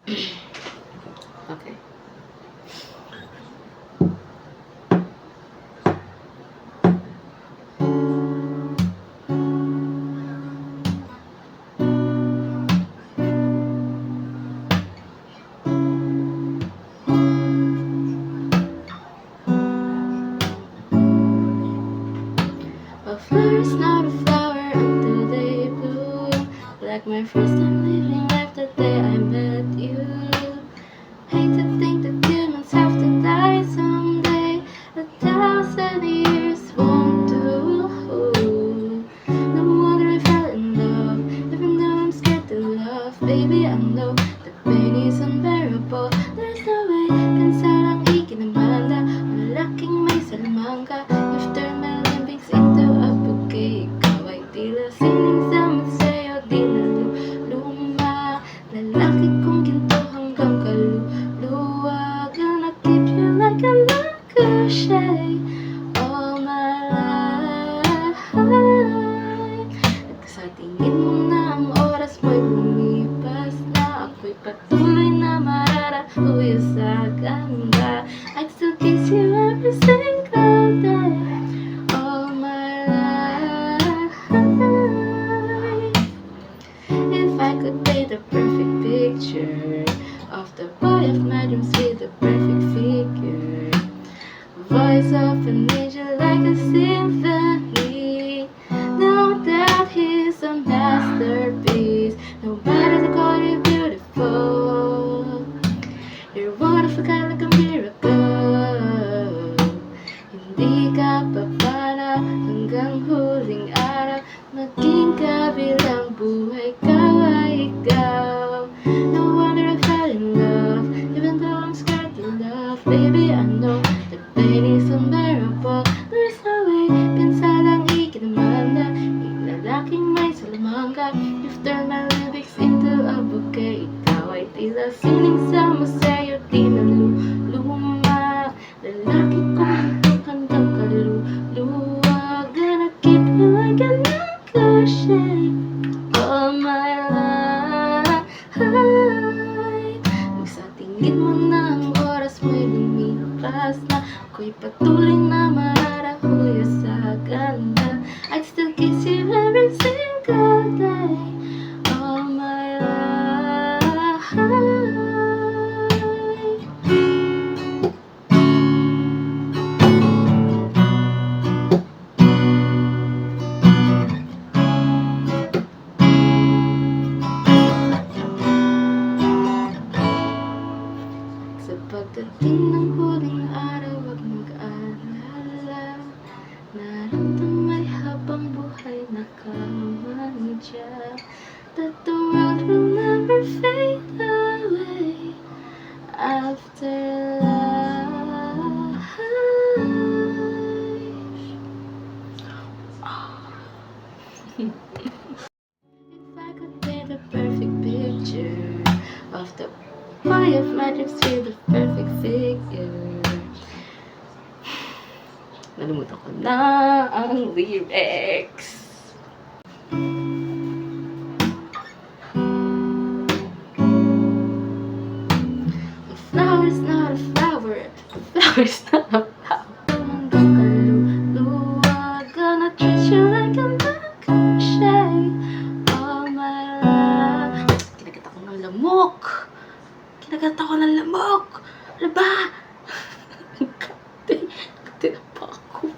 Okay. A flower is not a flower until they bloom. Like my first time living life the day I met you. Hate to think that humans have to die someday. 1,000 years won't do. No wonder I fell in love, even though I'm scared to love. Baby, I know the pain is unbearable. There's no way, pinsalang ikinamanda. Malaking may salamangka. You've turned my limbics into a bouquet. Ikaw ay tila sining sa museo. Di naluluma. Lalaki kong ginto hanggang kaluluwa. Gonna keep you like a ricochet all my life. At sa tingin mo na ang oras mo'y lumipas na. Ako'y patuloy na mararahuyo sa ganda. I'd still kiss you every single day all my life. If I could paint the perfect picture of the boy of my dreams with the perfect figure, voice of an angel like a symphony. No doubt he's a masterpiece. Nobody to call you beautiful. You're wonderful, kind like a miracle. Hindi ka papana hanggang huling araw. Maging kabilang buhay ka ay ikaw. No wonder I fell in love, even though I'm scared to love. Baby, I know the pain is unbearable. There's no way, pinsalang ikinamanda. Lalaking may salamangka. You've turned my lyrics into a bouquet. Ikaw ay tila sining sa museo. Di naluluma. Lalaki kong ito hanggang kaluluwa. Gonna keep you like a ricochet all my life. Kung sa tingin mo na ang oras mo'y lumipas na, ako'y patuloy na mararahuyo sa ganda. I'd still kiss you every single day all my life. Sa pagdating ng huling araw, huwag mag-alala. Naramdaman habang buhay nakamadya, that the world will never fade away after life. If I could paint a perfect picture of the boy of my dreams with the perfect figure. Nalimutan ko na ang lyrics. A flower is not a flower. A flower is not a flower. Hanggang kaluluwa. Gonna treat you like a ricochet all my life. Kinagat ako ng lamok. Kinagat ako ng lamok. Ano ba? Kati na pa ako.